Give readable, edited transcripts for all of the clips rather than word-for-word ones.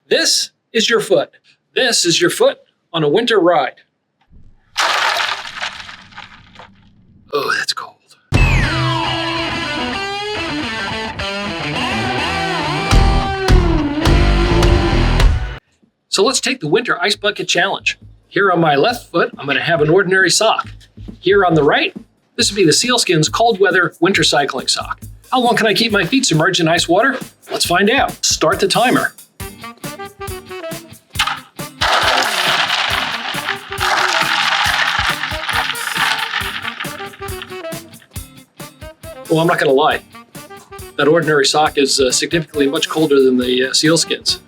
This is your foot. This is your foot on a winter ride. Oh, that's cold. So let's take the winter ice bucket challenge. Here on my left foot, I'm going to have an ordinary sock. Here on the right, this would be the SealSkinz cold weather winter cycling sock. How long can I keep my feet submerged in ice water? Let's find out. Start the timer. Well, I'm not going to lie. That ordinary sock is significantly much colder than the SealSkinz.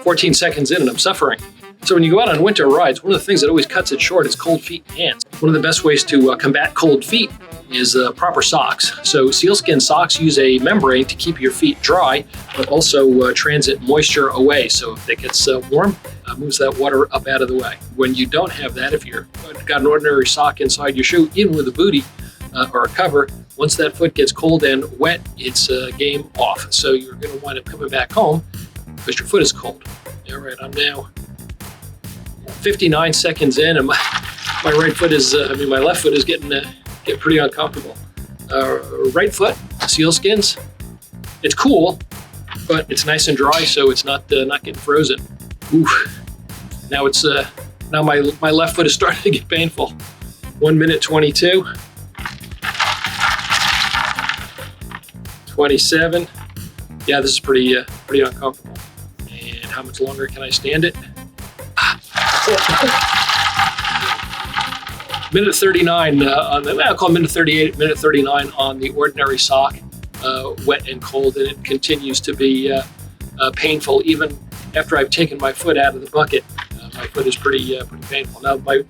14 seconds in and I'm suffering. So when you go out on winter rides, one of the things that always cuts it short is cold feet and hands. One of the best ways to combat cold feet is proper socks. So SealSkinz socks use a membrane to keep your feet dry, but also transit moisture away. So if it gets warm, moves that water up out of the way. When you don't have that, if you've got an ordinary sock inside your shoe, even with a bootie or a cover, once that foot gets cold and wet, it's game off. So you're going to wind up coming back home because your foot is cold. All right, I'm now 59 seconds in, and my right foot is, my left foot is getting pretty uncomfortable. Right foot, SealSkinz, it's cool, but it's nice and dry, so it's not getting frozen. Oof. Now it's now my left foot is starting to get painful. 1 minute 22. 27. Yeah, this is pretty uncomfortable. And how much longer can I stand it? Minute 39 on the, I'll call minute 38, minute 39 on the ordinary sock, wet and cold, and it continues to be painful even after I've taken my foot out of the bucket. My foot is pretty painful. Now my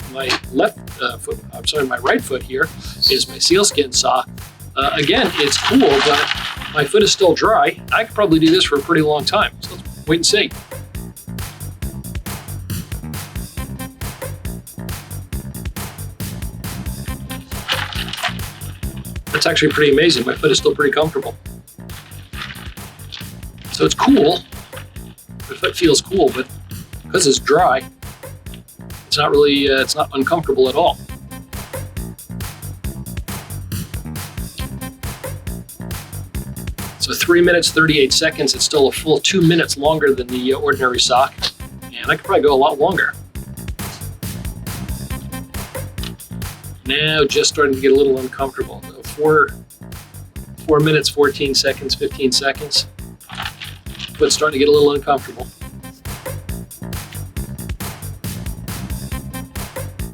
left foot, my right foot here is my SealSkinz sock. Again, it's cool, but my foot is still dry. I could probably do this for a pretty long time. So let's wait and see. That's actually pretty amazing. My foot is still pretty comfortable. So it's cool. My foot feels cool, but because it's dry, it's not really, it's not uncomfortable at all. So 3 minutes, 38 seconds. It's still a full 2 minutes longer than the ordinary sock. And I could probably go a lot longer. Now just starting to get a little uncomfortable. 4 minutes, 14 seconds, 15 seconds. Foot's starting to get a little uncomfortable.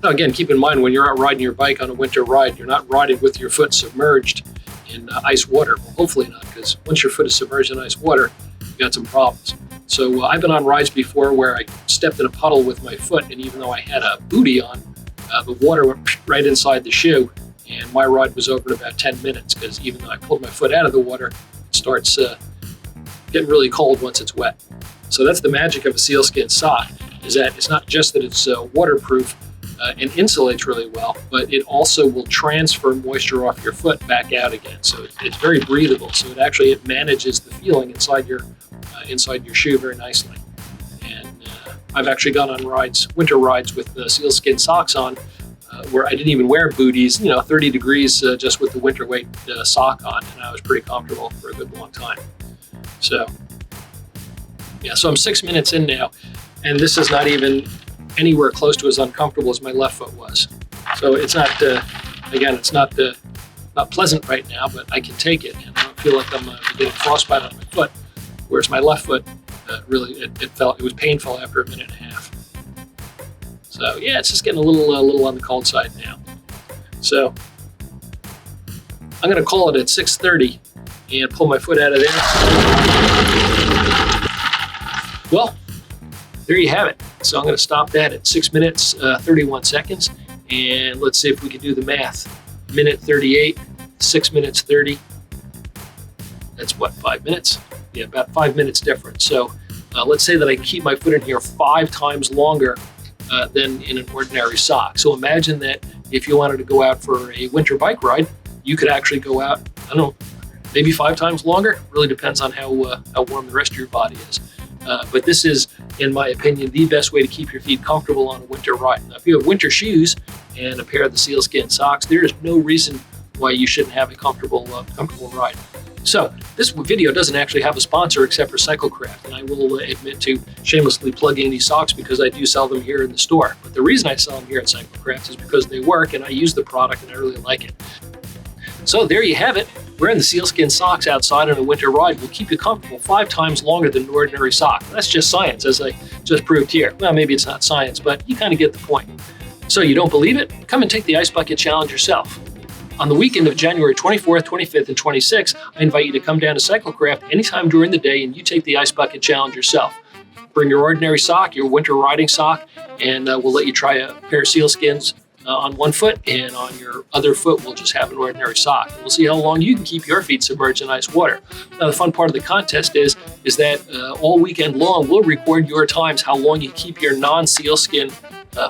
Now again, keep in mind when you're out riding your bike on a winter ride, you're not riding with your foot submerged in ice water. Well, hopefully not, because once your foot is submerged in ice water, you've got some problems. So I've been on rides before where I stepped in a puddle with my foot, and even though I had a bootie on, the water went right inside the shoe, and my ride was over in about 10 minutes, because even though I pulled my foot out of the water, it starts getting really cold once it's wet. So that's the magic of a SealSkinz sock, is that it's not just that it's waterproof and insulates really well, but it also will transfer moisture off your foot back out again. So it's very breathable. So it manages the feeling inside your shoe very nicely. And I've actually gone on winter rides with the SealSkinz socks on, where I didn't even wear booties, 30 degrees just with the winter weight sock on, and I was pretty comfortable for a good long time. So yeah, so I'm 6 minutes in now, and this is not even anywhere close to as uncomfortable as my left foot was. So it's not, again, it's not pleasant right now, but I can take it, and I don't feel like I'm getting frostbite on my foot. Whereas my left foot, really, it was painful after a minute and a half. So yeah, it's just getting a little on the cold side now. So I'm going to call it at 6:30 and pull my foot out of there. Well, there you have it. So I'm going to stop that at 6 minutes, 31 seconds. And let's see if we can do the math. Minute 38, 6 minutes 30. That's what, 5 minutes? Yeah, about 5 minutes difference. So let's say that I can keep my foot in here 5 times longer than in an ordinary sock. So imagine that if you wanted to go out for a winter bike ride, you could actually go out, I don't know, maybe 5 times longer. Really depends on how warm the rest of your body is. But this is, in my opinion, the best way to keep your feet comfortable on a winter ride. Now, if you have winter shoes and a pair of the SealSkinz socks, there is no reason why you shouldn't have a comfortable ride. So this video doesn't actually have a sponsor except for Cyclecraft, and I will admit to shamelessly plugging these socks because I do sell them here in the store. But the reason I sell them here at Cyclecraft is because they work and I use the product and I really like it. So there you have it. Wearing the SealSkinz socks outside on a winter ride will keep you comfortable 5 times longer than an ordinary sock. That's just science, as I just proved here. Well, maybe it's not science, but you kind of get the point. So you don't believe it? Come and take the Ice Bucket Challenge yourself. On the weekend of January 24th, 25th, and 26th, I invite you to come down to Cyclecraft anytime during the day and you take the Ice Bucket Challenge yourself. Bring your ordinary sock, your winter riding sock, and we'll let you try a pair of SealSkinz on one foot, and on your other foot we'll just have an ordinary sock. We'll see how long you can keep your feet submerged in ice water. Now the fun part of the contest is that all weekend long we'll record your times how long you keep your non-sealskin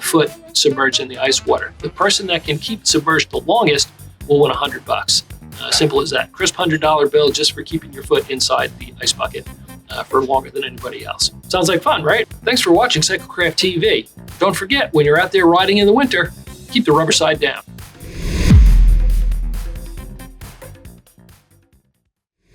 foot submerged in the ice water. The person that can keep it submerged the longest will win $100. Simple as that. Crisp $100 bill just for keeping your foot inside the ice bucket for longer than anybody else. Sounds like fun, right? Thanks for watching Cyclecraft TV. Don't forget, when you're out there riding in the winter, keep the rubber side down.